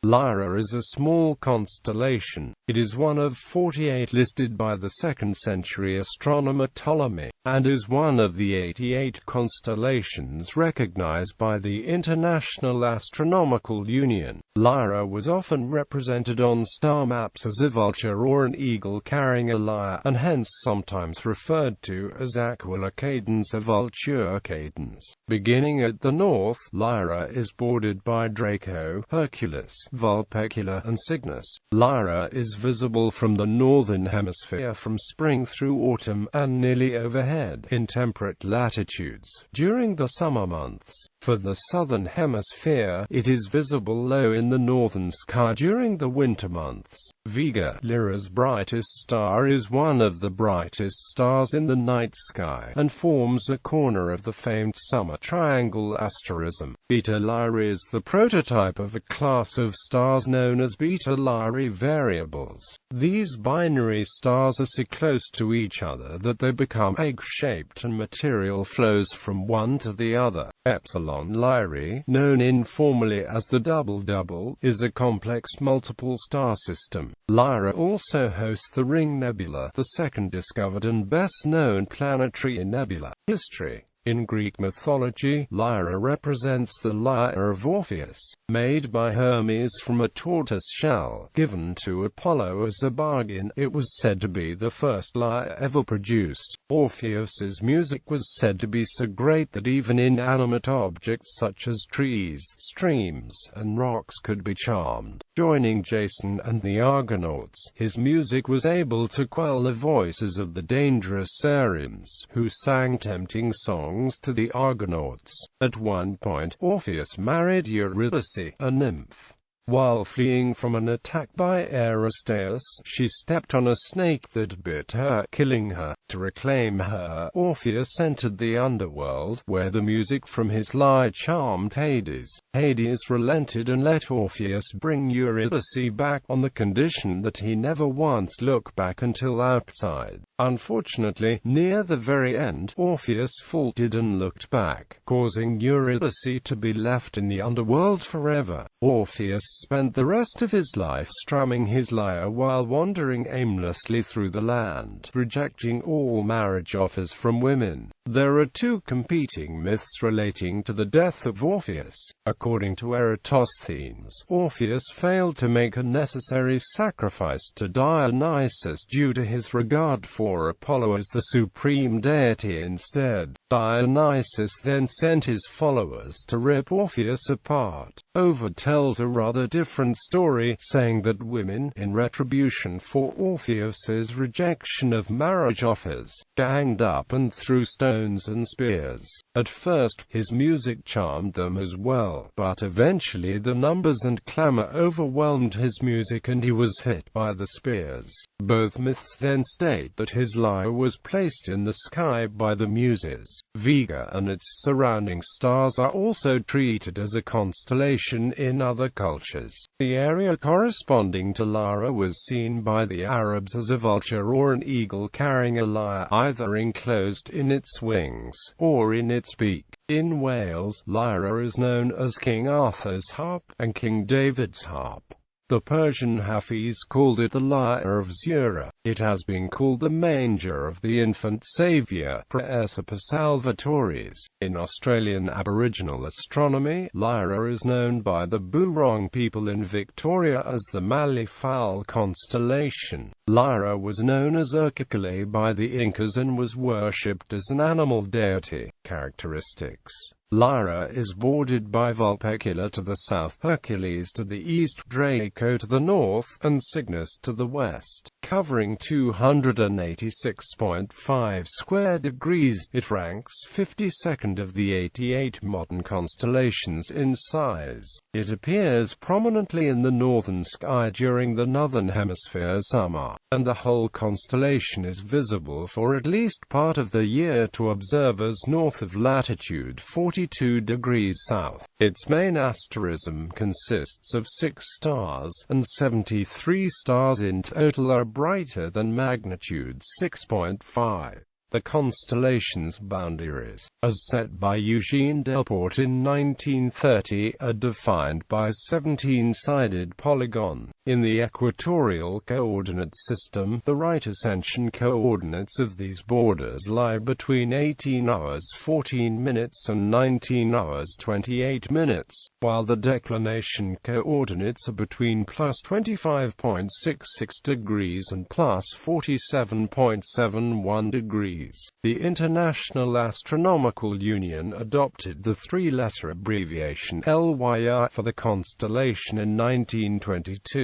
Lyra is a small constellation. It is one of 48 listed by the 2nd century astronomer Ptolemy, and is one of the 88 constellations recognized by the International Astronomical Union. Lyra was often represented on star maps as a vulture or an eagle carrying a lyre, and hence sometimes referred to as Aquila Cadens or Vultur Cadens. Beginning at the north, Lyra is bordered by Draco, Hercules, Vulpecula, and Cygnus. Lyra is visible from the northern hemisphere from spring through autumn, and nearly overhead in temperate latitudes during the summer months. For the southern hemisphere, it is visible low in the northern sky during the winter months. Vega, Lyra's brightest star, is one of the brightest stars in the night sky, and forms a corner of the famed summer triangle asterism. Beta Lyrae is the prototype of a class of stars known as Beta Lyrae variables. These binary stars are so close to each other that they become egg-shaped and material flows from one to the other. Epsilon Lyrae, known informally as the double-double, is a complex multiple star system. Lyra also hosts the Ring Nebula, the second discovered and best-known planetary nebula. History. In Greek mythology, Lyra represents the lyre of Orpheus, made by Hermes from a tortoise shell, given to Apollo as a bargain. It was said to be the first lyre ever produced. Orpheus's music was said to be so great that even inanimate objects such as trees, streams, and rocks could be charmed. Joining Jason and the Argonauts, his music was able to quell the voices of the dangerous Sirens, who sang tempting songs to the Argonauts. At one point, Orpheus married Eurydice, a nymph. While fleeing from an attack by Eurystheus, she stepped on a snake that bit her, killing her. To reclaim her, Orpheus entered the underworld, where the music from his lyre charmed Hades. Hades relented and let Orpheus bring Eurydice back, on the condition that he never once look back until outside. Unfortunately, near the very end, Orpheus faltered and looked back, causing Eurydice to be left in the underworld forever. Orpheus spent the rest of his life strumming his lyre while wandering aimlessly through the land, rejecting all marriage offers from women. There are two competing myths relating to the death of Orpheus. According to Eratosthenes, Orpheus failed to make a necessary sacrifice to Dionysus due to his regard for Apollo as the supreme deity instead. Dionysus then sent his followers to rip Orpheus apart. Ovid tells a rather different story, saying that women, in retribution for Orpheus's rejection of marriage offers, ganged up and threw stones and spears. At first, his music charmed them as well, but eventually the numbers and clamor overwhelmed his music and he was hit by the spears. Both myths then state that his lyre was placed in the sky by the Muses. Vega and its surrounding stars are also treated as a constellation in other cultures. The area corresponding to Lyra was seen by the Arabs as a vulture or an eagle carrying a lyre, either enclosed in its wings, or in its beak. In Wales, Lyra is known as King Arthur's harp, and King David's harp. The Persian Hafiz called it the lyre of Zura. It has been called the manger of the infant Saviour, Praesepe Salvatoris. In Australian Aboriginal astronomy, Lyra is known by the Burong people in Victoria as the Malleefowl constellation. Lyra was known as Hercules by the Incas and was worshipped as an animal deity. Characteristics. Lyra is bordered by Vulpecula to the south, Hercules to the east, Draco to the north, and Cygnus to the west. Covering 286.5 square degrees, it ranks 52nd of the 88 modern constellations in size. It appears prominently in the northern sky during the northern hemisphere summer, and the whole constellation is visible for at least part of the year to observers north of latitude 42 degrees south. Its main asterism consists of 6 stars, and 73 stars in total are brighter than magnitude 6.5. The constellations' boundaries, as set by Eugene Delporte in 1930, are defined by a 17-sided polygon. In the equatorial coordinate system, the right ascension coordinates of these borders lie between 18 hours 14 minutes and 19 hours 28 minutes, while the declination coordinates are between plus 25.66 degrees and plus 47.71 degrees. The International Astronomical Union adopted the three-letter abbreviation LYR for the constellation in 1922.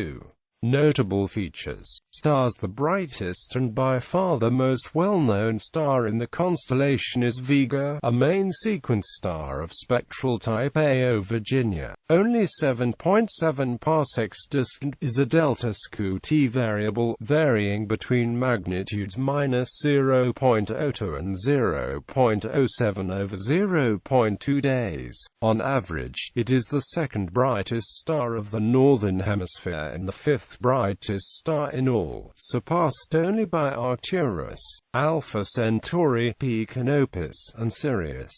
Notable features. Stars. The brightest and by far the most well-known star in the constellation is Vega, a main sequence star of spectral type AO Virginia. Only 7.7 parsecs distant, is a delta Scuti variable, varying between magnitudes -0.02 and 0.07 over 0.2 days. On average, it is the second brightest star of the Northern Hemisphere and the fifth brightest star in all, surpassed only by Arcturus, Alpha Centauri, P Canopus, and Sirius.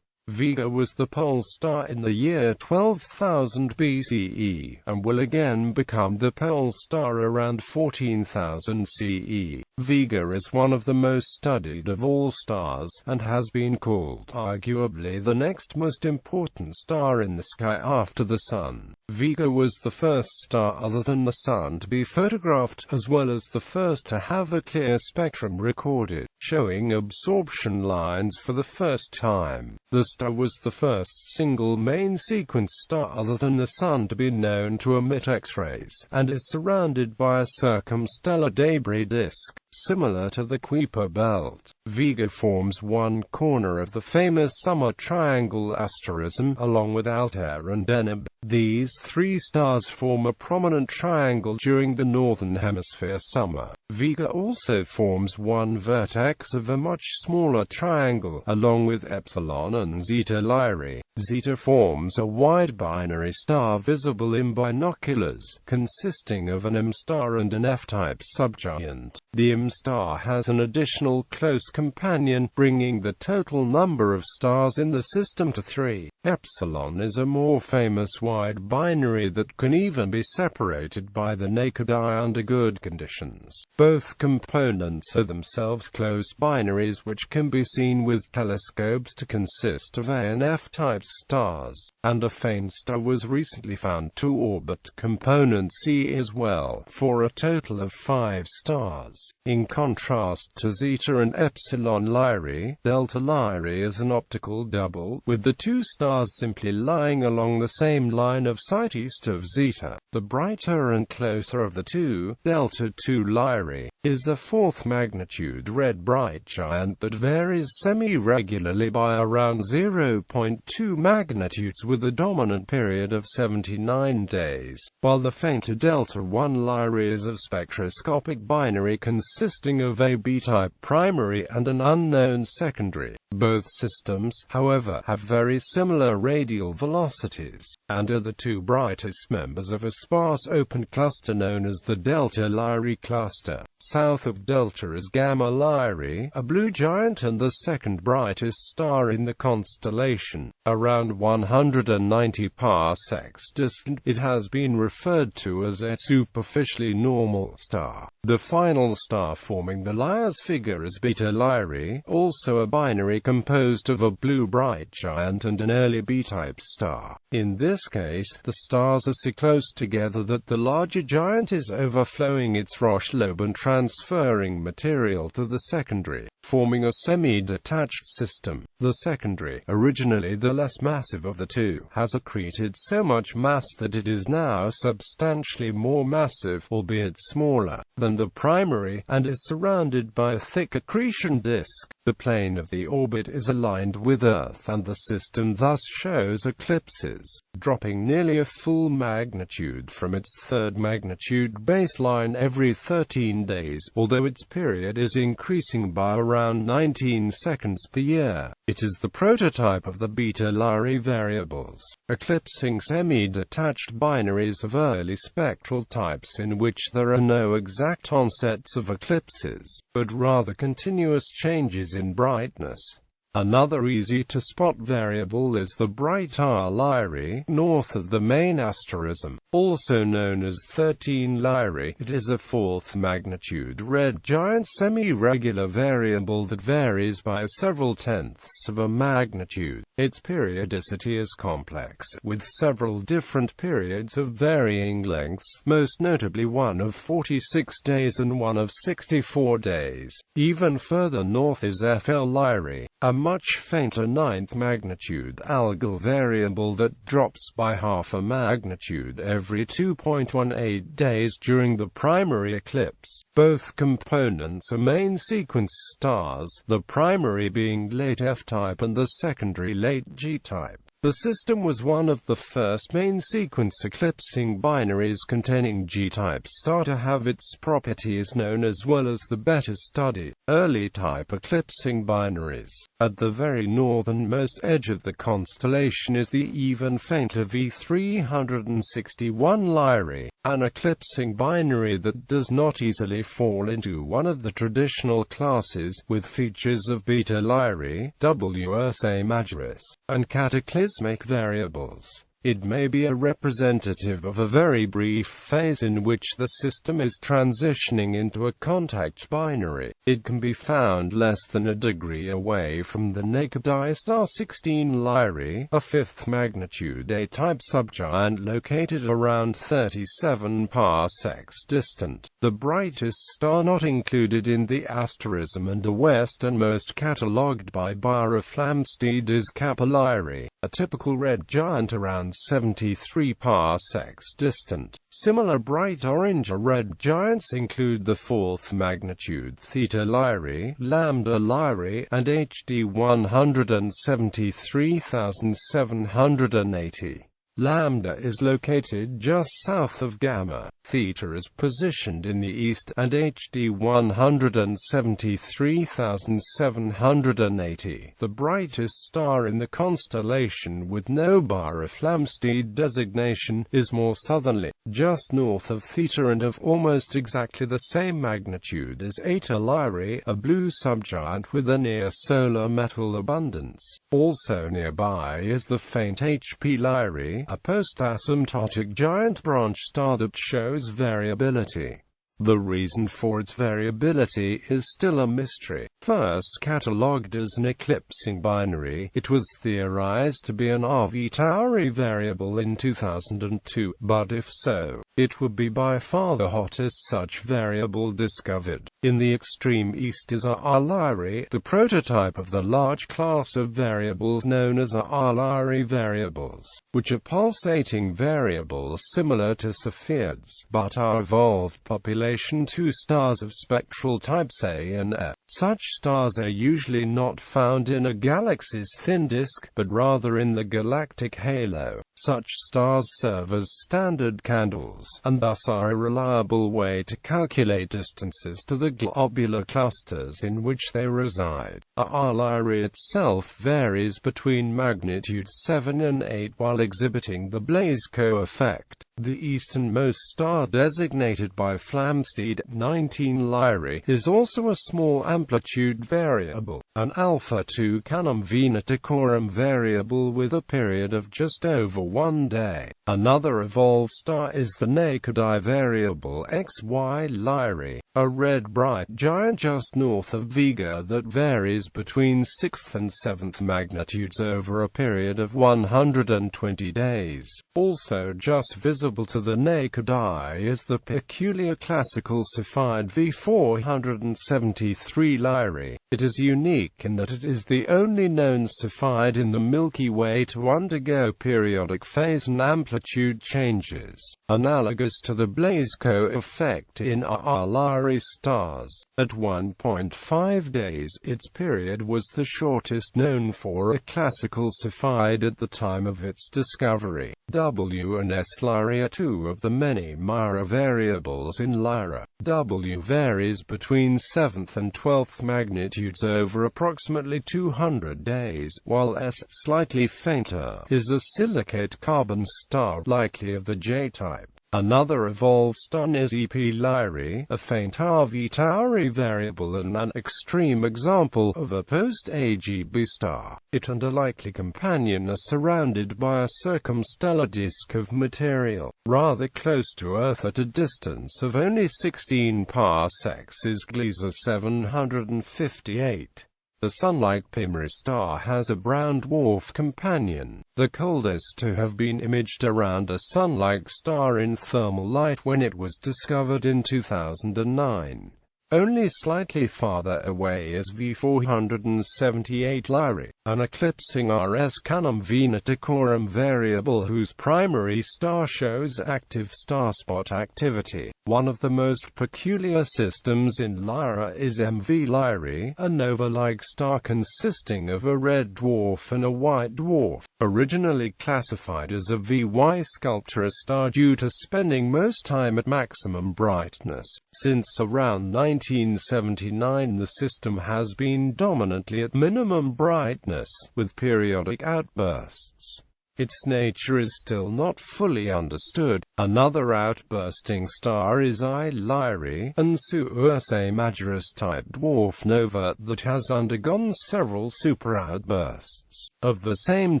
Vega was the pole star in the year 12,000 BCE, and will again become the pole star around 14,000 CE. Vega is one of the most studied of all stars, and has been called arguably the next most important star in the sky after the Sun. Vega was the first star other than the Sun to be photographed, as well as the first to have a clear spectrum recorded, showing absorption lines for the first time. The star was the first single main sequence star other than the Sun to be known to emit X-rays, and is surrounded by a circumstellar debris disk, similar to the Kuiper belt. Vega forms one corner of the famous summer triangle asterism, along with Altair and Deneb. These three stars form a prominent triangle during the Northern Hemisphere summer. Vega also forms one vertex of a much smaller triangle, along with Epsilon and Zeta Lyrae. Zeta forms a wide binary star visible in binoculars, consisting of an M star and an F-type subgiant. The M star has an additional close companion, bringing the total number of stars in the system to 3. Epsilon is a more famous wide binary that can even be separated by the naked eye under good conditions. Both components are themselves close binaries which can be seen with telescopes to consist of A and F-type stars, and a faint star was recently found to orbit component C as well, for a total of 5 stars. In contrast to Zeta and Epsilon Lyrae, Delta Lyrae is an optical double, with the two stars simply lying along the same line of sight east of Zeta. The brighter and closer of the two, Delta II Lyrae, is a 4th magnitude red bright giant that varies semi-regularly by around 0.2 magnitudes with a dominant period of 79 days, while the fainter Delta I Lyrae is a spectroscopic binary consisting of a B-type primary and an unknown secondary. Both systems, however, have very similar radial velocities, and are the two brightest members of a sparse open cluster known as the Delta Lyrae cluster. South of Delta is Gamma Lyrae, a blue giant and the second brightest star in the constellation. Around 190 parsecs distant, it has been referred to as a superficially normal star. The final star forming the Lyre's figure is Beta Lyrae, also a binary composed of a blue bright giant and an early B-type star. In this case, the stars are so close together that the larger giant is overflowing its Roche lobe and transferring material to the secondary, forming a semi-detached system. The secondary, originally the less massive of the two, has accreted so much mass that it is now substantially more massive, albeit smaller, than the primary, and is surrounded by a thick accretion disk. The plane of the orbit is aligned with Earth, and the system thus shows eclipses, dropping nearly a full magnitude from its 3rd magnitude baseline every 13 days, although its period is increasing by around 19 seconds per year. It is the prototype of the Beta Lyrae variables, eclipsing semi-detached binaries of early spectral types in which there are no exact onsets of eclipses, but rather continuous changes in brightness. Another easy-to-spot variable is the bright R Lyrae, north of the main asterism, also known as 13 Lyrae. It is a fourth-magnitude red giant semi-regular variable that varies by several tenths of a magnitude. Its periodicity is complex, with several different periods of varying lengths, most notably one of 46 days and one of 64 days. Even further north is FL Lyrae, a much fainter ninth-magnitude algal variable that drops by half a magnitude every 2.18 days during the primary eclipse. Both components are main sequence stars, the primary being late F-type and the secondary late G-type. The system was one of the first main sequence eclipsing binaries containing G-type star to have its properties known, as well as the better studied early type eclipsing binaries. At the very northernmost edge of the constellation is the even fainter V361 Lyrae, an eclipsing binary that does not easily fall into one of the traditional classes, with features of Beta Lyrae, W Ursae Majoris, and cataclysmic variables. It may be a representative of a very brief phase in which the system is transitioning into a contact binary. It can be found less than a degree away from the naked eye star 16 Lyrae, a fifth-magnitude A-type subgiant located around 37 parsecs distant. The brightest star not included in the asterism and the westernmost catalogued by Bayer Flamsteed is Kappa Lyrae, a typical red giant around 73 parsecs distant. Similar bright orange or red giants include the fourth magnitude Theta Lyrae, Lambda Lyrae, and HD 173,780. Lambda is located just south of Gamma, Theta is positioned in the east, and HD 173,780, the brightest star in the constellation with no Bayer Flamsteed designation, is more southerly, just north of Theta and of almost exactly the same magnitude as Eta Lyrae, a blue subgiant with a near-solar metal abundance. Also nearby is the faint HP Lyrae, a post-asymptotic giant branch star that shows variability. The reason for its variability is still a mystery. First catalogued as an eclipsing binary, it was theorized to be an RV Tauri variable in 2002, but if so, it would be by far the hottest such variable discovered. In the extreme east is R Lyrae, the prototype of the large class of variables known as R Lyrae variables, which are pulsating variables similar to Cepheids, but are evolved population 2 stars of spectral types A and F. Such stars are usually not found in a galaxy's thin disk, but rather in the galactic halo. Such stars serve as standard candles, and thus are a reliable way to calculate distances to the globular clusters in which they reside. R Lyrae itself varies between magnitude 7 and 8 while exhibiting the Blasco effect. The easternmost star designated by Flamsteed, 19 Lyrae, is also a small amplitude variable, an alpha 2 Canum Venaticorum variable with a period of just over 1 day. Another evolved star is the naked eye variable XY Lyrae, a red bright giant just north of Vega that varies between 6th and 7th magnitudes over a period of 120 days. Also just visible to the naked eye is the peculiar classical Cepheid V473 Lyrae. It is unique in that it is the only known Cepheid in the Milky Way to undergo periodic phase and amplitude changes, analogous to the Blasco effect in R Lyrae stars. At 1.5 days, its period was the shortest known for a classical Cepheid at the time of its discovery. W and S Lyrae are 2 of the many Lyra variables in Lyra. W varies between 7th and 12th magnitudes over approximately 200 days, while S, slightly fainter, is a silicate carbon star, likely of the J-type. Another evolved star is EP Lyrae, a faint RV Tauri variable and an extreme example of a post-AGB star. It and a likely companion are surrounded by a circumstellar disk of material, rather close to Earth at a distance of only 16 parsecs is Gliese 758. The Sun-like Pimri star has a brown dwarf companion, the coldest to have been imaged around a Sun-like star in thermal light when it was discovered in 2009. Only slightly farther away is V478 Lyrae, an eclipsing Rs Canum Venaticorum variable whose primary star shows active starspot activity. One of the most peculiar systems in Lyra is MV Lyrae, a nova-like star consisting of a red dwarf and a white dwarf. Originally classified as a VY Sculptor star due to spending most time at maximum brightness, since around 1979 the system has been dominantly at minimum brightness, with periodic outbursts. Its nature is still not fully understood. Another outbursting star is I Lyrae, an Ursae Majoris type dwarf nova that has undergone several superoutbursts. Of the same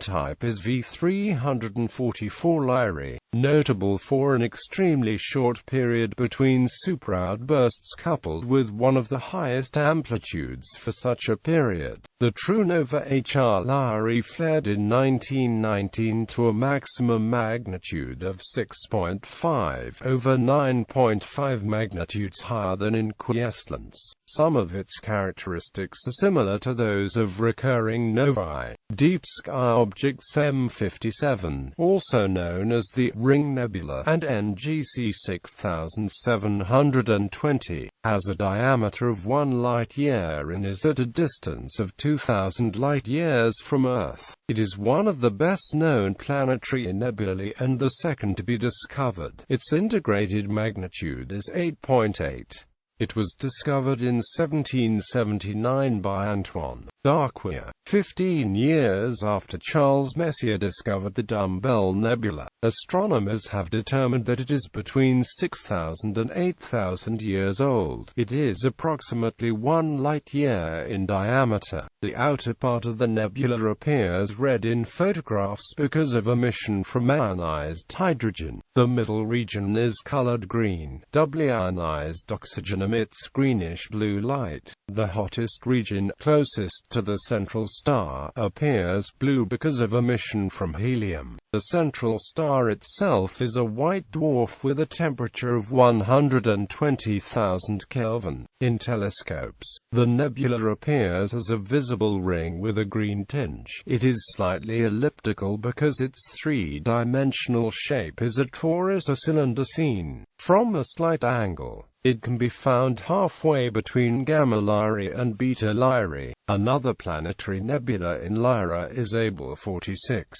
type is V344 Lyrae, notable for an extremely short period between superoutbursts coupled with one of the highest amplitudes for such a period. The true nova HR Lyrae flared in 1919 to a maximum magnitude of 6.5 over 9.5 magnitudes higher than in quiescence. Some of its characteristics are similar to those of recurring novae. Deep sky objects M57, also known as the Ring Nebula, and NGC 6720, has a diameter of 1 light-year and is at a distance of 2,000 light-years from Earth. It is one of the best-known planetary nebulae and the second to be discovered. Its integrated magnitude is 8.8. It was discovered in 1779 by Antoine d'Aquila, 15 years after Charles Messier discovered the Dumbbell Nebula. Astronomers have determined that it is between 6,000 and 8,000 years old. It is approximately 1 light-year in diameter. The outer part of the nebula appears red in photographs because of emission from ionized hydrogen. The middle region is colored green. Doubly ionized oxygen emits greenish-blue light. The hottest region, closest to the central star, appears blue because of emission from helium. The central star itself is a white dwarf with a temperature of 120,000 Kelvin. In telescopes, the nebula appears as a visible ring with a green tinge. It is slightly elliptical because its three-dimensional shape is a torus or cylinder seen from a slight angle. It can be found halfway between Gamma Lyrae and Beta Lyrae. Another planetary nebula in Lyra is Abell 46.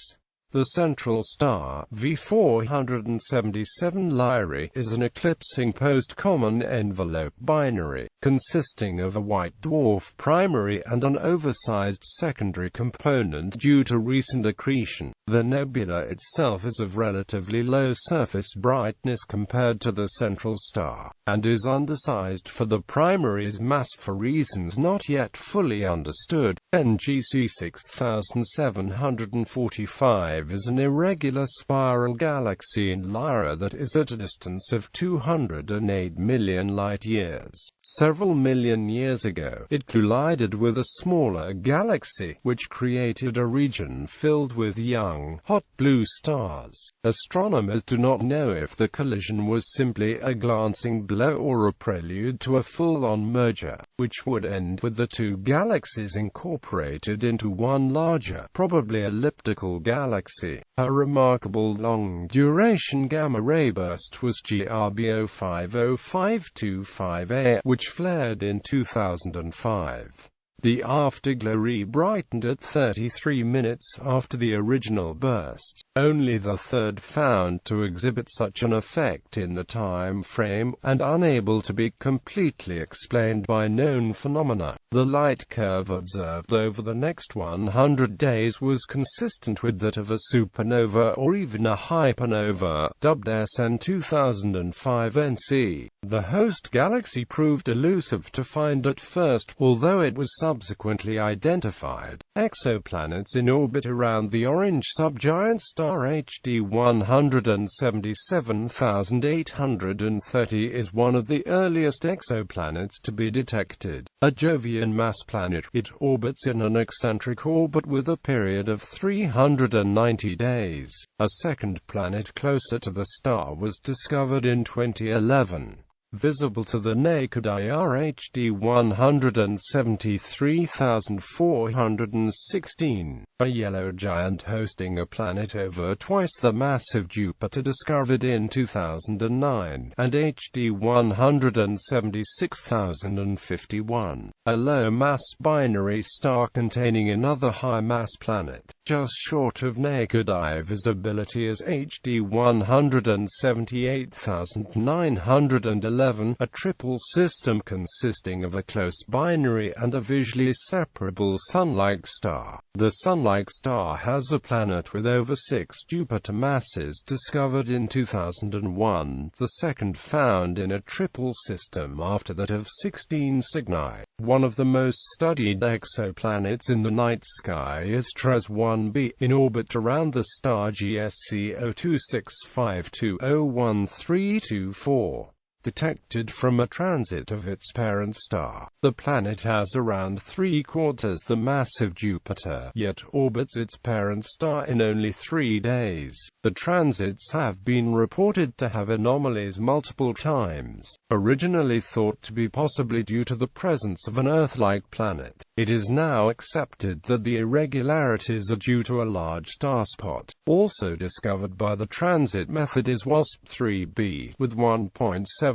The central star, V477 Lyrae, is an eclipsing post-common envelope binary, consisting of a white dwarf primary and an oversized secondary component due to recent accretion. The nebula itself is of relatively low surface brightness compared to the central star, and is undersized for the primary's mass for reasons not yet fully understood. NGC 6745 is an irregular spiral galaxy in Lyra that is at a distance of 208 million light-years. Several million years ago, it collided with a smaller galaxy, which created a region filled with young, hot blue stars. Astronomers do not know if the collision was simply a glancing blow or a prelude to a full-on merger, which would end with the two galaxies incorporated into one larger, probably elliptical galaxy. A remarkable long-duration gamma-ray burst was GRBO 50525A, which flared in 2005. The afterglow brightened at 33 minutes after the original burst, only the third found to exhibit such an effect in the time frame, and unable to be completely explained by known phenomena. The light curve observed over the next 100 days was consistent with that of a supernova or even a hypernova, dubbed SN 2005 NC. The host galaxy proved elusive to find at first, although it was subsequently identified. Exoplanets in orbit around the orange subgiant star HD 177,830 is one of the earliest exoplanets to be detected. A Jovian mass planet, it orbits in an eccentric orbit with a period of 390 days. A second planet closer to the star was discovered in 2011. Visible to the naked eye are HD 173,416, a yellow giant hosting a planet over twice the mass of Jupiter discovered in 2009, and HD 176,051, a low-mass binary star containing another high-mass planet. Just short of naked eye visibility is HD 178,911, a triple system consisting of a close binary and a visually separable Sun-like star. The Sun-like star has a planet with over 6 Jupiter masses discovered in 2001, the second found in a triple system after that of 16 Cygni. One of the most studied exoplanets in the night sky is TRAS 1b, in orbit around the star GSC 02652013224. Detected from a transit of its parent star. The planet has around 3/4 the mass of Jupiter, yet orbits its parent star in only 3 days. The transits have been reported to have anomalies multiple times. Originally thought to be possibly due to the presence of an Earth-like planet, it is now accepted that the irregularities are due to a large star spot. Also discovered by the transit method is WASP-3b, with 1.75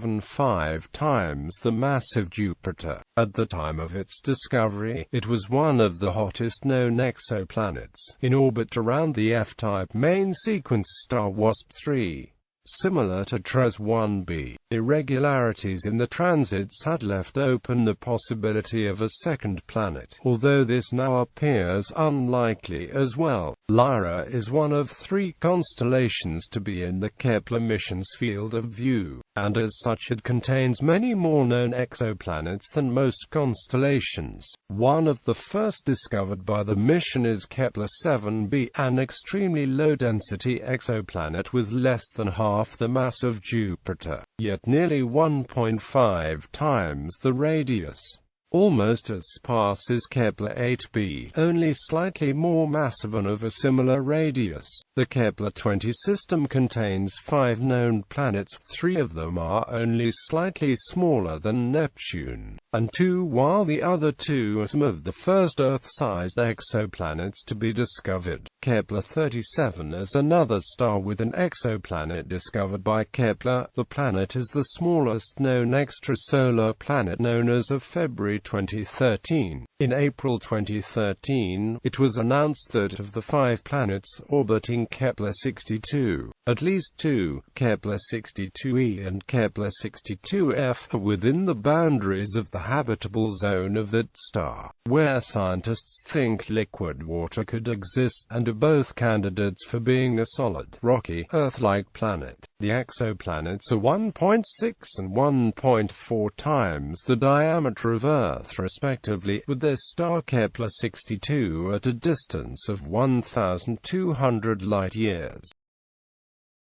times the mass of Jupiter. At the time of its discovery, it was one of the hottest known exoplanets, in orbit around the F-type main sequence star WASP-3. Similar to TRAS 1b, irregularities in the transits had left open the possibility of a second planet, although this now appears unlikely as well. Lyra is one of 3 constellations to be in the Kepler mission's field of view, and as such it contains many more known exoplanets than most constellations. One of the first discovered by the mission is Kepler 7b, an extremely low-density exoplanet with less than half the mass of Jupiter, yet nearly 1.5 times the radius. Almost as sparse as Kepler 8b, only slightly more massive and of a similar radius. The Kepler 20 system contains 5 known planets, 3 of them are only slightly smaller than Neptune, and 2, while the other 2 are some of the first Earth-sized exoplanets to be discovered. Kepler 37 is another star with an exoplanet discovered by Kepler. The planet is the smallest known extrasolar planet known as of February 2013. In April 2013, it was announced that of the 5 planets orbiting Kepler 62, at least 2, Kepler 62e and Kepler 62f, are within the boundaries of the habitable zone of that star, where scientists think liquid water could exist, and are both candidates for being a solid, rocky, Earth-like planet. The exoplanets are 1.6 and 1.4 times the diameter of Earth respectively, with their star Kepler 62 at a distance of 1,200 light-years.